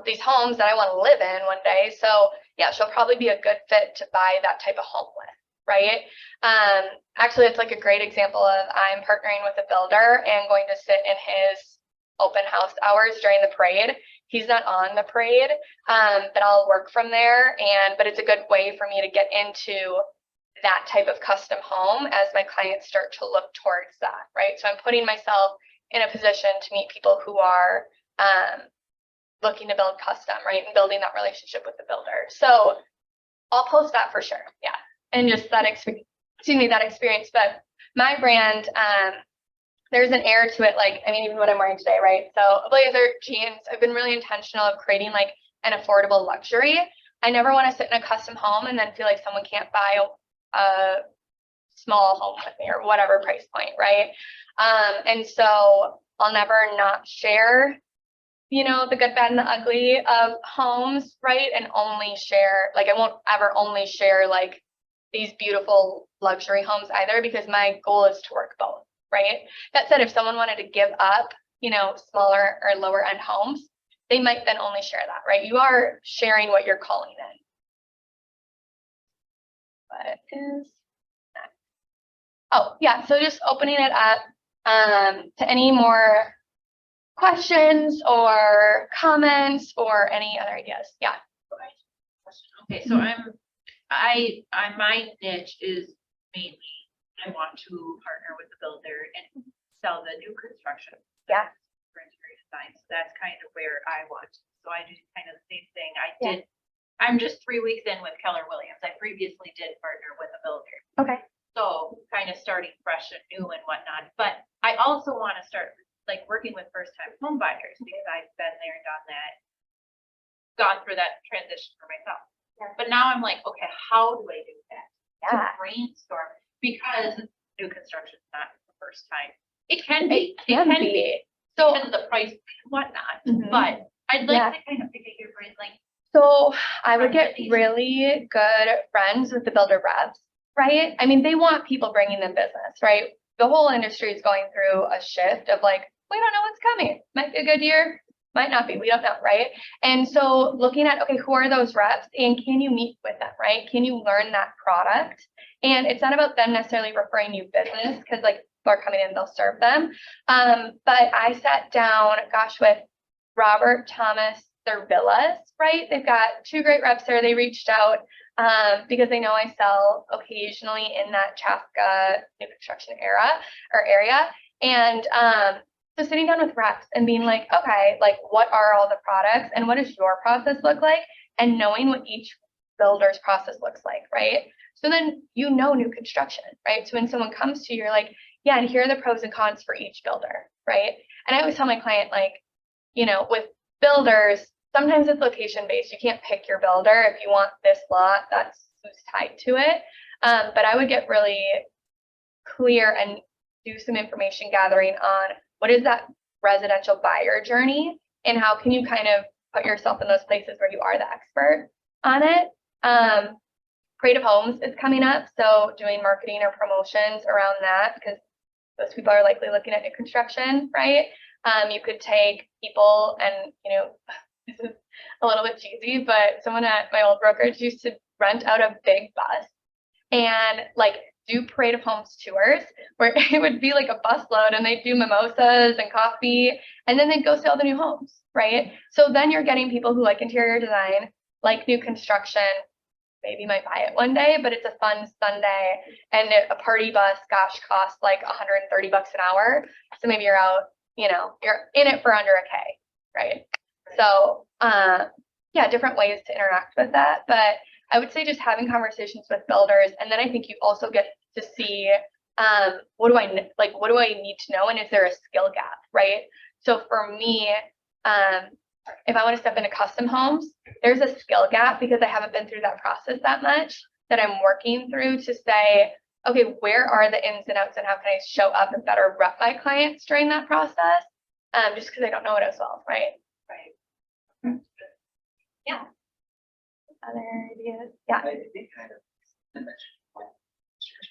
S1: these homes that I want to live in one day. So yeah, she'll probably be a good fit to buy that type of home with, right? Actually, it's like a great example of I'm partnering with a builder and going to sit in his open house hours during the parade. He's not on the parade, but I'll work from there. But it's a good way for me to get into that type of custom home as my clients start to look towards that, right? So I'm putting myself in a position to meet people who are looking to build custom, right? And building that relationship with the builder. So I'll post that for sure. Yeah. And just that experience. But my brand, there's an air to it. Like, even what I'm wearing today, right? So a blazer, jeans, I've been really intentional of creating like an affordable luxury. I never want to sit in a custom home and then feel like someone can't buy a small home with me or whatever price point, right? And so I'll never not share, the good, bad, and the ugly of homes, right? And only share, like, I won't ever only share like these beautiful luxury homes either, because my goal is to work both, right? That said, if someone wanted to give up, smaller or lower end homes, they might then only share that, right? You are sharing what you're calling in. What is next? Oh, yeah, so just opening it up to any more questions or comments or any other ideas. Yeah.
S5: Okay, so my niche is mainly, I want to partner with the builder and sell the new construction.
S1: Yeah.
S5: For interior design. So that's kind of where I want. So I do kind of the same thing. I'm just 3 weeks in with Keller Williams. I previously did partner with a builder.
S1: Okay.
S5: So kind of starting fresh and new and whatnot. But I also want to start like working with first time home buyers because I've been there, done that, gone through that transition for myself.
S1: Yeah.
S5: But now I'm like, okay, how do I do that?
S1: Yeah.
S5: To brainstorm, because new construction is not the first time. It can be.
S1: It can be.
S5: So because of the price and whatnot.
S1: Mhm.
S5: But I'd like
S1: Yeah.
S5: to kind of pick your brain, like,
S1: So I would get
S5: Friends.
S1: really good friends with the builder reps, right? They want people bringing them business, right? The whole industry is going through a shift of like, we don't know what's coming. Might be a good year, might not be, we don't know, right? And so looking at, okay, who are those reps and can you meet with them, right? Can you learn that product? And it's not about them necessarily referring you business, because like are coming in, they'll serve them. But I sat down, gosh, with Robert Thomas, their villas, right? They've got 2 great reps there. They reached out because they know I sell occasionally in that Chaska new construction area. And so sitting down with reps and being like, okay, like what are all the products and what does your process look like? And knowing what each builder's process looks like, right? So then you know new construction, right? So when someone comes to you, you're like, yeah, and here are the pros and cons for each builder, right? And I always tell my client, like, you know, with builders, sometimes it's location based. You can't pick your builder. If you want this lot, that's who's tied to it. But I would get really clear and do some information gathering on what is that residential buyer journey and how can you kind of put yourself in those places where you are the expert on it. Creative Homes is coming up, so doing marketing or promotions around that because those people are likely looking at new construction, right? You could take people and, you know, this is a little bit cheesy, but someone at my old brokerage used to rent out a big bus and like do Parade of Homes tours where it would be like a busload and they'd do mimosas and coffee and then they'd go sell the new homes, right? So then you're getting people who like interior design, like new construction, maybe might buy it one day, but it's a fun Sunday and a party bus, gosh, costs like $130 an hour. So maybe you're out, you know, you're in it for under $1,000, right? So, yeah, different ways to interact with that. But I would say just having conversations with builders. And then I think you also get to see, what do I need to know? And is there a skill gap, right? So for me, if I want to step into custom homes, there's a skill gap because I haven't been through that process that much that I'm working through to say, okay, where are the ins and outs and how can I show up and better rep my clients during that process? Just because I don't know it as well, right? Right. Yeah. Other ideas? Yeah.
S7: I think kind of mentioned,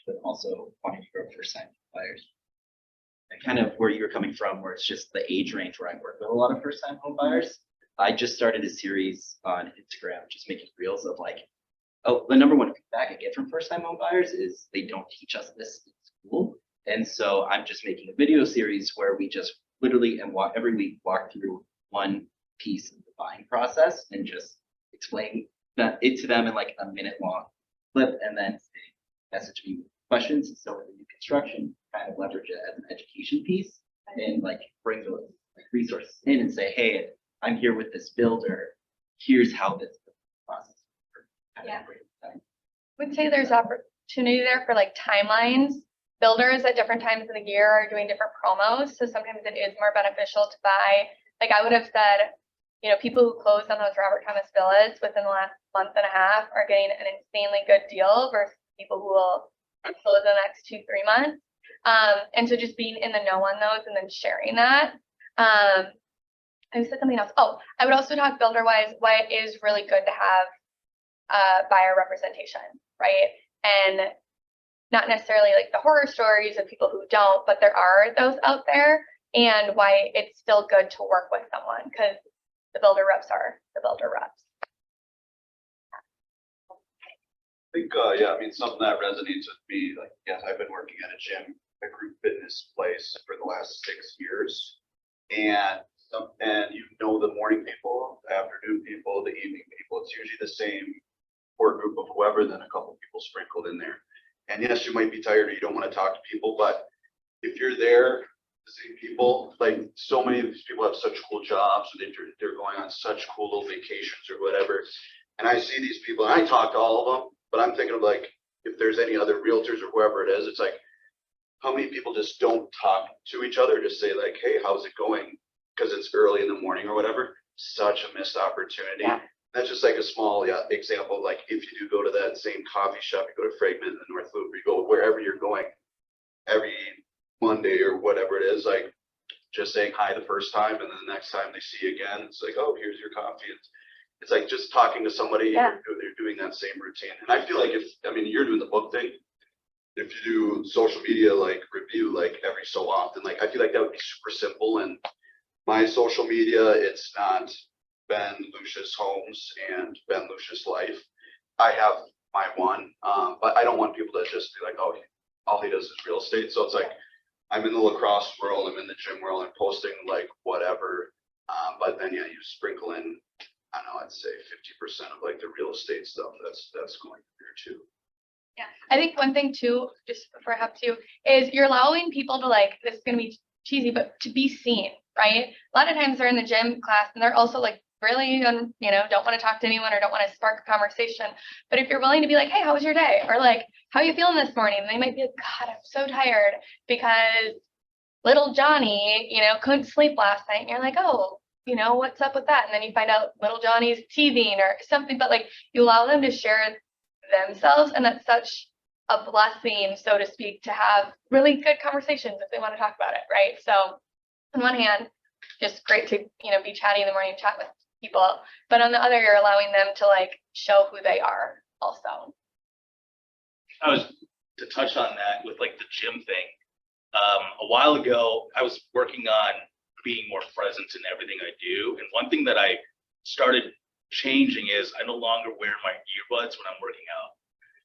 S7: but also wanting to grow first-time buyers. And kind of where you're coming from, where it's just the age range where I work with a lot of first-time home buyers. I just started a series on Instagram, just making reels of like, oh, the number one feedback I get from first-time home buyers is they don't teach us this in school. And so I'm just making a video series where we just literally and every week walk through one piece of the buying process and just explain it to them in like a minute-long clip, and then message me with questions. So with the new construction, kind of leverage it as an education piece and like bring those like resources in and say, hey, I'm here with this builder. Here's how this process works.
S1: Yeah. I would say there's opportunity there for like timelines. Builders at different times of the year are doing different promos. So sometimes it is more beneficial to buy. Like I would have said, you know, people who closed on those Robert Thomas villas within the last month and a half are getting an insanely good deal versus people who will close in the next 2-3 months. And so just being in the know on those and then sharing that. I said something else. Oh, I would also talk builder wise why it is really good to have buyer representation, right? And not necessarily like the horror stories of people who don't, but there are those out there, and why it's still good to work with someone because the builder reps are the builder reps.
S8: I think, yeah, I mean, something that resonates with me, like, yes, I've been working at a gym, a group fitness place for the last 6 years. And you know, the morning people, the afternoon people, the evening people, it's usually the same core group of whoever, then a couple people sprinkled in there. And yes, you might be tired or you don't want to talk to people, but if you're there to see people, like so many of these people have such cool jobs, or they're going on such cool little vacations or whatever. And I see these people and I talk to all of them, but I'm thinking of like, if there's any other realtors or whoever it is, it's like, how many people just don't talk to each other, just say like, hey, how's it going? Because it's early in the morning or whatever. Such a missed opportunity. Yeah. That's just like a small example. Like if you do go to that same coffee shop, you go to Fragment in the North Loop, you go wherever you're going every Monday or whatever it is, like just saying hi the first time, and then the next time they see you again, it's like, oh, here's your coffee. It's like just talking to somebody, yeah. They're doing that same routine. And I feel like you're doing the book thing. If you do social media, like review, like every so often, like I feel like that would be super simple. And my social media, it's not Ben Lucius Homes and Ben Lucius Life. I have my one, but I don't want people to just be like, oh, all he does is real estate. So it's like, I'm in the lacrosse world, I'm in the gym world, I'm posting like whatever. But then, yeah, you sprinkle in, I don't know, I'd say 50% of like the real estate stuff that's going there too.
S1: Yeah, I think one thing too, just for help too, is you're allowing people to like, this is gonna be cheesy, but to be seen, right? A lot of times they're in the gym class and they're also like really, don't want to talk to anyone or don't want to spark a conversation. But if you're willing to be like, hey, how was your day? Or like, how are you feeling this morning? And they might be like, God, I'm so tired because little Johnny, couldn't sleep last night. And you're like, oh, what's up with that? And then you find out little Johnny's teething or something, but like you allow them to share themselves. And that's such a blessing, so to speak, to have really good conversations if they want to talk about it, right? So on one hand, just great to, be chatty in the morning, chat with people. But on the other, you're allowing them to like show who they are also.
S6: I was to touch on that with like the gym thing. A while ago, I was working on being more present in everything I do. And one thing that I started changing is I no longer wear my earbuds when I'm working out.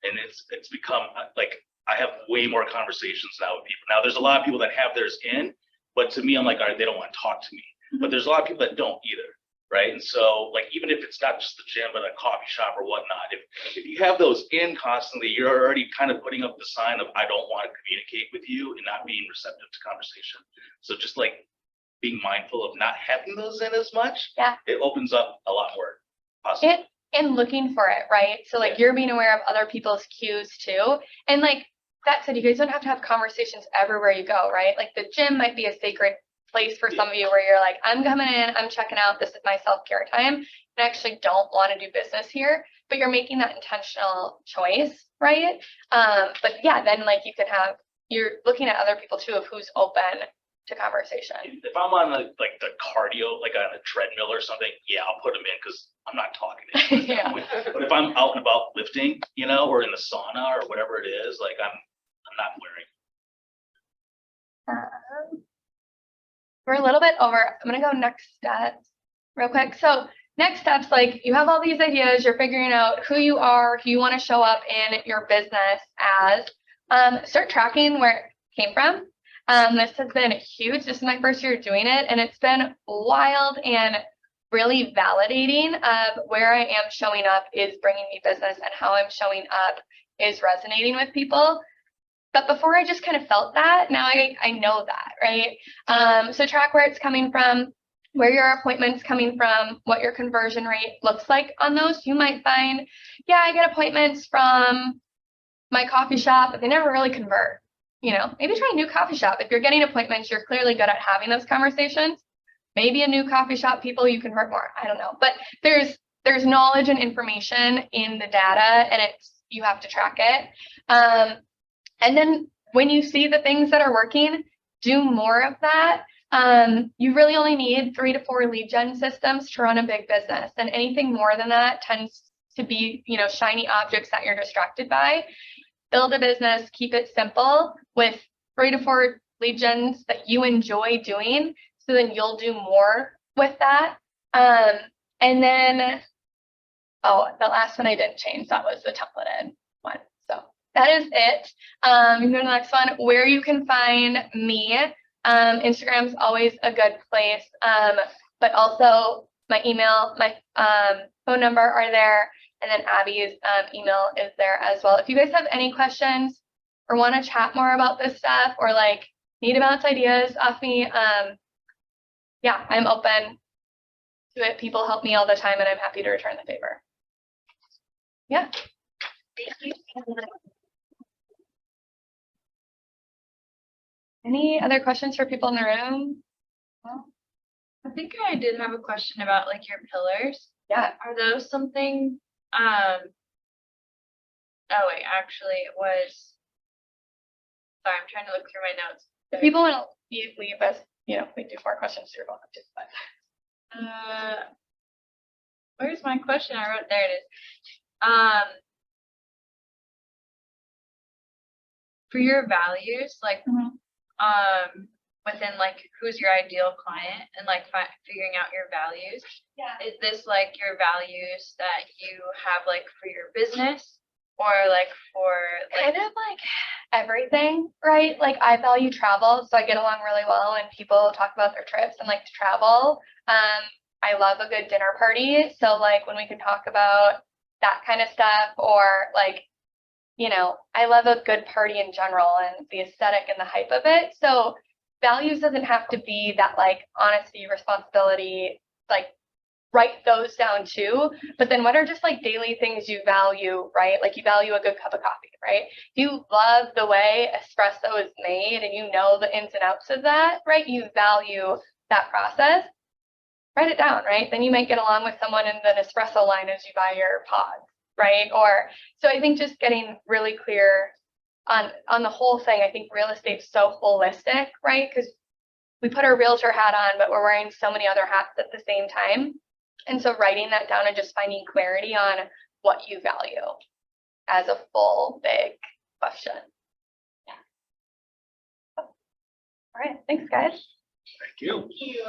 S6: And it's become like, I have way more conversations now with people. Now there's a lot of people that have theirs in, but to me, I'm like, all right, they don't want to talk to me. But there's a lot of people that don't either. Right. And so like, even if it's not just the gym, but a coffee shop or whatnot, if you have those in constantly, you're already kind of putting up the sign of, I don't want to communicate with you and not being receptive to conversation. So just like being mindful of not having those in as much.
S1: Yeah.
S6: It opens up a lot more possibilities.
S1: And looking for it, right? So like
S6: Yeah.
S1: you're being aware of other people's cues too. And like that said, you guys don't have to have conversations everywhere you go, right? Like the gym might be a sacred place for some of you where you're like, I'm coming in, I'm checking out, this is my self-care time, and I actually don't want to do business here, but you're making that intentional choice, right? But yeah, then like you're looking at other people too of who's open to conversation.
S6: If I'm on the cardio, like on a treadmill or something, yeah, I'll put them in because I'm not talking to anyone.
S1: Yeah.
S6: But if I'm out and about lifting, or in the sauna or whatever it is, like I'm not wearing.
S1: We're a little bit over. I'm going to go next steps real quick. So next steps, like you have all these ideas, you're figuring out who you are, who you want to show up in your business as. Start tracking where it came from. This has been huge. This is my first year doing it, and it's been wild and really validating of where I am showing up is bringing me business and how I'm showing up is resonating with people. But before I just kind of felt that, now I know that, right? So track where it's coming from, where your appointment's coming from, what your conversion rate looks like on those. You might find, yeah, I get appointments from my coffee shop, but they never really convert. Maybe try a new coffee shop. If you're getting appointments, you're clearly good at having those conversations. Maybe a new coffee shop, people you convert more. I don't know. But there's knowledge and information in the data, and you have to track it. And then when you see the things that are working, do more of that. You really only need 3 to 4 lead gen systems to run a big business. And anything more than that tends to be, shiny objects that you're distracted by. Build a business, keep it simple with 3 to 4 lead gens that you enjoy doing. So then you'll do more with that. And then, the last one I didn't change. That was the templated one. So that is it. You can go to the next one, where you can find me. Instagram's always a good place. But also my email, my phone number are there. And then Abby's email is there as well. If you guys have any questions or want to chat more about this stuff or like need to bounce ideas off me, yeah, I'm open to it. People help me all the time and I'm happy to return the favor. Yeah.
S2: Thank you.
S1: Any other questions for people in the room?
S9: I think I did have a question about like your pillars.
S1: Yeah.
S9: Are those something, oh wait, actually it was, sorry, I'm trying to look through my notes.
S1: If people want to leave us, we do 4 questions, you're welcome to. But
S9: Where's my question? I wrote, there it is. For your values, like, within like who's your ideal client and like figuring out your values.
S1: Yeah.
S9: Is this like your values that you have like for your business or like for like?
S1: Kind of like everything, right? Like I value travel, so I get along really well when people talk about their trips and like to travel. I love a good dinner party, so like when we can talk about that kind of stuff, or like, you know, I love a good party in general and the aesthetic and the hype of it. So values doesn't have to be that like honesty, responsibility, like write those down too. But then what are just like daily things you value, right? Like you value a good cup of coffee, right? You love the way espresso is made and you know the ins and outs of that, right? You value that process. Write it down, right? Then you might get along with someone in the espresso line as you buy your pods, right? Or so I think just getting really clear on the whole thing. I think real estate's so holistic, right? Because we put our realtor hat on, but we're wearing so many other hats at the same time. And so writing that down and just finding clarity on what you value as a full big question. Yeah. All right, thanks guys.
S3: Thank you.
S2: You.